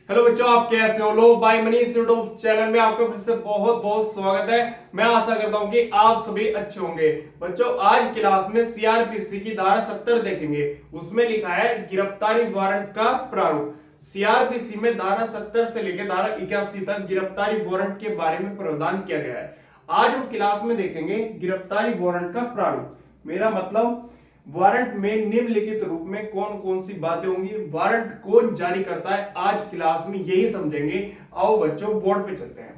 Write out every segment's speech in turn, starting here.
Hello बच्चों, आप कैसे हो? लो बाय मनीष यूट्यूब चैनल में आपका फिर से बहुत बहुत स्वागत है। मैं आशा करता हूं कि आप सभी अच्छे होंगे। बच्चों, आज क्लास में सीआरपीसी की धारा 70 देखेंगे। उसमें लिखा है गिरफ्तारी वारंट का प्रारूप। सीआरपीसी में धारा 70 से लेकर धारा 81 तक गिरफ्तारी वारंट के बारे में प्रावधान किया गया है। आज हम क्लास में देखेंगे गिरफ्तारी वारंट का प्रारूप। मेरा मतलब वारंट में निम्नलिखित रूप में कौन कौन सी बातें होंगी, वारंट कौन जारी करता है, आज क्लास में यही समझेंगे। आओ बच्चों, बोर्ड पे चलते हैं।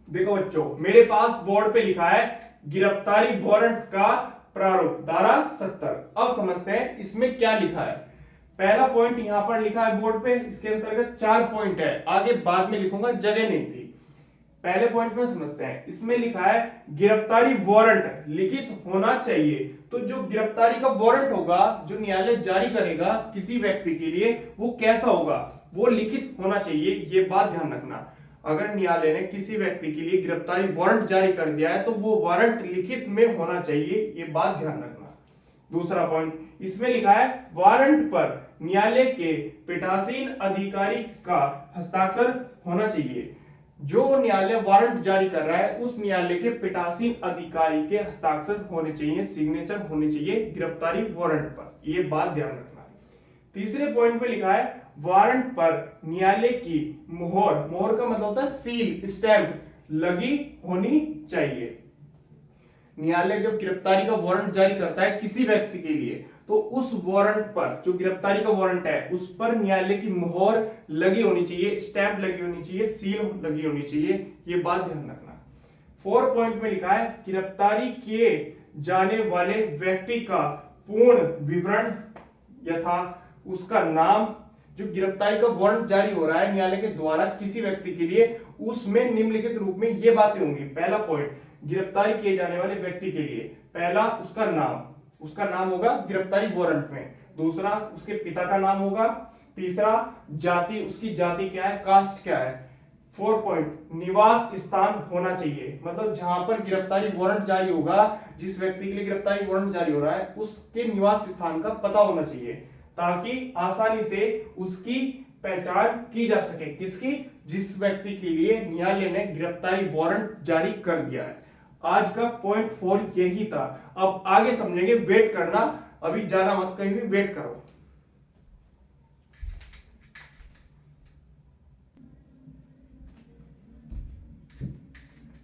देखो बच्चों, मेरे पास बोर्ड पे लिखा है गिरफ्तारी वारंट का प्रारूप, धारा 70। अब समझते हैं इसमें क्या लिखा है। पहला पॉइंट यहां पर लिखा है बोर्ड पे, इसके अंतर्गत 4 पॉइंट है, आगे बाद में लिखूंगा, जगह नहीं थी। पहले पॉइंट में समझते हैं। इसमें लिखा है गिरफ्तारी वारंट लिखित होना चाहिए। तो जो गिरफ्तारी का वारंट होगा, जो न्यायालय जारी करेगा किसी व्यक्ति के लिए, वो कैसा होगा? वो लिखित होना चाहिए। ये बात ध्यान रखना। अगर न्यायालय ने किसी व्यक्ति के लिए गिरफ्तारी वारंट जारी कर दिया है तो वो वारंट लिखित में होना चाहिए। ये बात ध्यान रखना। दूसरा पॉइंट, इसमें लिखा है वारंट पर न्यायालय के पीठासीन अधिकारी का हस्ताक्षर होना चाहिए। जो न्यायालय वारंट जारी कर रहा है उस न्यायालय के पीठासीन अधिकारी के हस्ताक्षर होने चाहिए, सिग्नेचर होने चाहिए गिरफ्तारी वारंट पर। यह बात ध्यान रखना है। तीसरे पॉइंट पे लिखा है वारंट पर न्यायालय की मोहर, मोहर का मतलब होता है सील, स्टैंप लगी होनी चाहिए। न्यायालय जब गिरफ्तारी का वारंट जारी करता है किसी व्यक्ति के लिए, तो उस वारंट पर, जो गिरफ्तारी का वारंट है, उस पर न्यायालय की मोहर लगी होनी चाहिए, स्टैंप लगी होनी चाहिए, सील लगी होनी चाहिए। ये बात ध्यान रखना। 4 पॉइंट में लिखा है गिरफ्तारी किए जाने वाले व्यक्ति का पूर्ण विवरण यथा उसका नाम, जो गिरफ्तारी का वारंट जारी हो रहा है न्यायालय के द्वारा किसी व्यक्ति के लिए, उसमें निम्नलिखित रूप में ये बातें होंगी। पहला पॉइंट, गिरफ्तारी किए जाने वाले व्यक्ति के लिए पहला उसका नाम, उसका नाम होगा गिरफ्तारी वारंट में। दूसरा, उसके पिता का नाम होगा। तीसरा, जाति, उसकी जाति क्या है, कास्ट क्या है। 4 पॉइंट, निवास स्थान होना चाहिए, मतलब जहां पर गिरफ्तारी वारंट जारी होगा, जिस व्यक्ति के लिए गिरफ्तारी वारंट जारी हो रहा है, उसके निवास स्थान का पता होना चाहिए, ताकि आसानी से उसकी पहचान की जा सके। किसकी? जिस व्यक्ति के लिए न्यायालय ने गिरफ्तारी वारंट जारी कर दिया है। आज का पॉइंट 4 यही था। अब आगे समझेंगे, वेट करना, अभी जाना मत कहीं भी, वेट करो।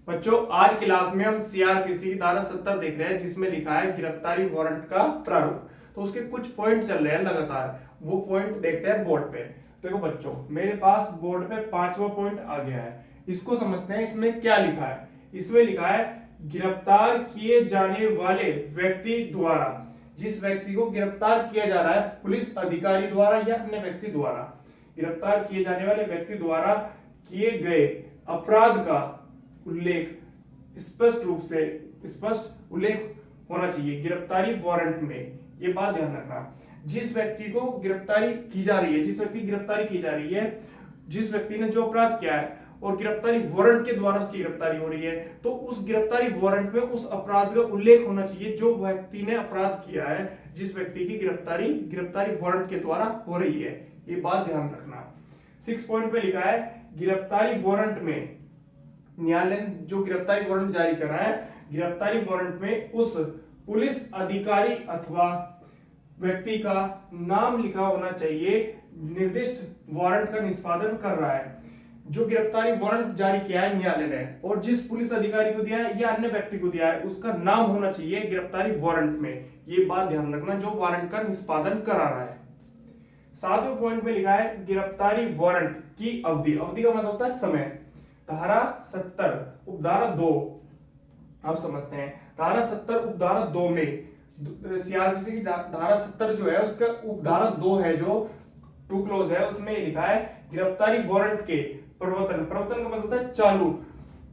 बच्चों, आज क्लास में हम सीआरपीसी की धारा 70 देख रहे हैं, जिसमें लिखा है गिरफ्तारी वारंट का प्रारूप। तो उसके कुछ पॉइंट चल रहे हैं लगातार, वो पॉइंट देखते हैं बोर्ड पे। देखो बच्चों, मेरे पास बोर्ड पे 5वां पॉइंट आ गया है। इसको समझते हैं, इसमें क्या लिखा है। इसमें लिखा है गिरफ्तार किए जाने वाले व्यक्ति द्वारा, जिस व्यक्ति को गिरफ्तार किया जा रहा है पुलिस अधिकारी द्वारा या अन्य व्यक्ति द्वारा, गिरफ्तार किए जाने वाले व्यक्ति द्वारा किए गए अपराध का उल्लेख, स्पष्ट रूप से स्पष्ट उल्लेख होना चाहिए गिरफ्तारी वारंट में। ये बात ध्यान रखना। जिस व्यक्ति को गिरफ्तारी की जा रही है, जिस व्यक्ति की गिरफ्तारी की जा रही है, जिस व्यक्ति ने जो अपराध किया है और गिरफ्तारी वारंट के द्वारा उसकी गिरफ्तारी हो रही है, तो उस गिरफ्तारी वारंट में उस अपराध का उल्लेख होना चाहिए जो व्यक्ति ने अपराध किया है, जिस व्यक्ति की गिरफ्तारी वारंट के द्वारा हो रही है। ये बात ध्यान रखना। 6 पॉइंट पे लिखा है गिरफ्तारी वारंट में, न्यायालय ने जो गिरफ्तारी वारंट जारी कर रहा है, गिरफ्तारी वारंट में उस पुलिस अधिकारी अथवा व्यक्ति का नाम लिखा होना चाहिए, निर्दिष्ट वारंट का निष्पादन कर रहा है। जो गिरफ्तारी वारंट जारी किया है न्यायालय ने, और जिस पुलिस अधिकारी को दिया है या अन्य व्यक्ति को दिया है, उसका नाम होना चाहिए गिरफ्तारी वारंट में। ये बात ध्यान रखना, जो वारंट का निष्पादन करा रहा है। 7वें पॉइंट में लिखा है गिरफ्तारी वारंट की अवधि, अवधि का मतलब होता है समय। धारा 70 उपधारा 2, अब समझते हैं। धारा 70 उपधारा 2 में, सीआरपीसी की धारा 70 जो है उसका उपधारा 2 है, जो 2 क्लोज है, उसमें लिखा है गिरफ्तारी वारंट के प्रवर्तन, प्रवर्तन का मतलब होता है चालू,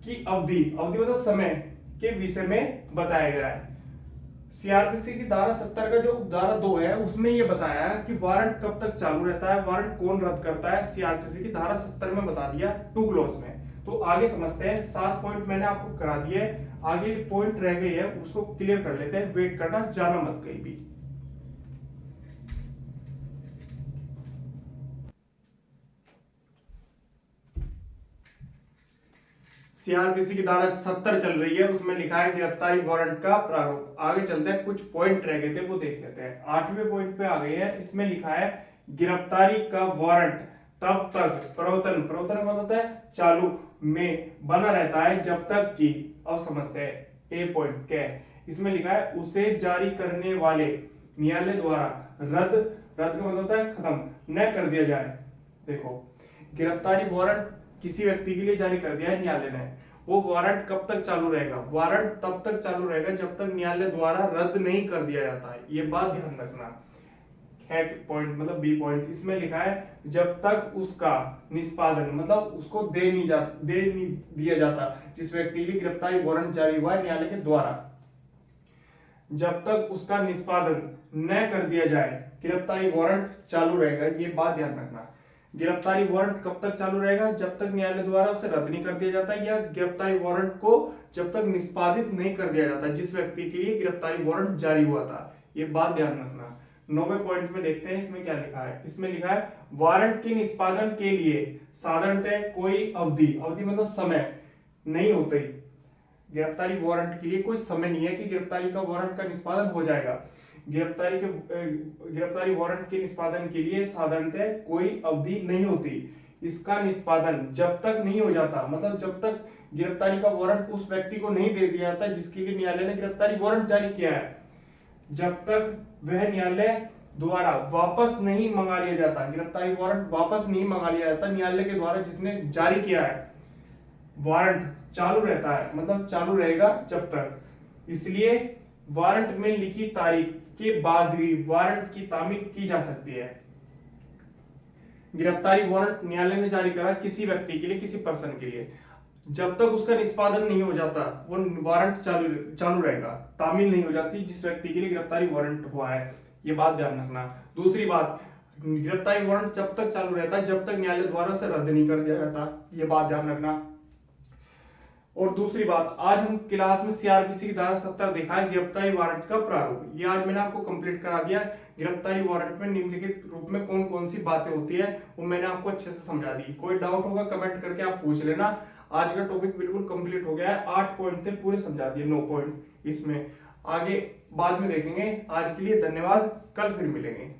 की अवधि, अवधि मतलब समय के विषय में बताया गया है। सीआरपीसी की धारा 70 का जो उपधारा 2 है, उसमें यह बताया है कि वारंट कब तक चालू रहता है, वारंट कौन रद्द करता है, सीआरपीसी की धारा 70 में बता दिया, 2 क्लोज में। तो आगे समझते हैं। 7 पॉइंट मैंने आपको करा दिए, आगे पॉइंट रह गए हैं, उसको क्लियर कर लेते हैं। वेट करना, जाना मत कहीं भी। सीआरपीसी की धारा 70 चल रही है, उसमें लिखा है गिरफ्तारी वारंट का प्रारूप। आगे चलते हैं, कुछ पॉइंट रह गए थे वो देख लेते हैं। 8वें पॉइंट पे आ गए हैं। इसमें लिखा है गिरफ्तारी का वारंट तब तक प्रवर्तन प्रवर्तन का मतलब है चालू में बना रहता है जब तक कि, अब समझते हैं ए पॉइंट क्या है। इसमें लिखा है उसे जारी करने वाले न्यायालय द्वारा रद्द रद्द का मतलब होता है खत्म न कर दिया जाए। देखो, गिरफ्तारी वारंट किसी व्यक्ति के लिए जारी कर दिया है न्यायालय ने, वो वारंट कब तक चालू रहेगा? वारंट तब तक चालू रहेगा जब तक न्यायालय द्वारा रद्द नहीं कर दिया जाता है। ये बात ध्यान रखना है। पॉइंट मतलब बी पॉइंट, इसमें लिखा है जब तक उसका निष्पादन मतलब उसको दे नहीं दिया जाता जिस व्यक्ति के लिए गिरफ्तारी वारंट जारी हुआ है न्यायालय के द्वारा, जब तक उसका निष्पादन न कर दिया जाए गिरफ्तारी वारंट चालू रहेगा। ये बात ध्यान रखना। गिरफ्तारी वारंट कब तक चालू रहेगा? जब तक न्यायालय द्वारा उसे रद्द नहीं कर दिया जाता, या गिरफ्तारी वारंट को जब तक निष्पादित नहीं कर दिया जाता जिस व्यक्ति के लिए गिरफ्तारी वारंट जारी हुआ था। ये बात ध्यान रखना। 9वें पॉइंट में देखते हैं इसमें क्या लिखा है। इसमें लिखा है वारंट के निष्पादन के लिए साधारणतः कोई अवधि अवधि मतलब समय नहीं होती। गिरफ्तारी वारंट के लिए कोई समय नहीं है कि गिरफ्तारी का वारंट का निष्पादन हो जाएगा। गिरफ्तारी वारंट के निष्पादन के लिए साधारणतः कोई अवधि नहीं होती। इसका निष्पादन जब तक नहीं हो जाता मतलब जब तक गिरफ्तारी का वारंट उस व्यक्ति को नहीं दे दिया जाता जिसके लिए न्यायालय ने गिरफ्तारी वारंट जारी किया है, जब तक वह न्यायालय द्वारा वापस नहीं मंगा लिया जाता, गिरफ्तारी वारंट वापस नहीं मंगा लिया जाता न्यायालय के द्वारा जिसने जारी किया है, वारंट चालू रहता है मतलब चालू रहेगा जब तक। इसलिए वारंट में लिखी तारीख के बाद भी वारंट की तामील की जा सकती है। गिरफ्तारी वारंट न्यायालय ने जारी करा किसी व्यक्ति के लिए, किसी पर्सन के लिए, जब तक उसका निष्पादन नहीं हो जाता वो वारंट चालू रहेगा, तामील नहीं हो जाती जिस व्यक्ति के लिए गिरफ्तारी वारंट हुआ है। ये बात ध्यान रखना। दूसरी बात, गिरफ्तारी वारंट जब तक चालू रहता है जब तक न्यायालय द्वारा उसे रद्द नहीं कर दिया जाता। ये बात ध्यान रखना। और दूसरी बात, आज हम क्लास में सीआरपीसी की धारा 70 देखा है गिरफ्तारी वारंट का प्रारूप। ये आज मैंने आपको कंप्लीट करा दिया। गिरफ्तारी वारंट में निम्नलिखित रूप में कौन कौन सी बातें होती है वो मैंने आपको अच्छे से समझा दी। कोई डाउट होगा कमेंट करके आप पूछ लेना। आज का टॉपिक बिल्कुल कंप्लीट हो गया है। 8 पॉइंट थे, पूरे समझा दिए, 9 पॉइंट इसमें। आगे बाद में देखेंगे। आज के लिए धन्यवाद, कल फिर मिलेंगे।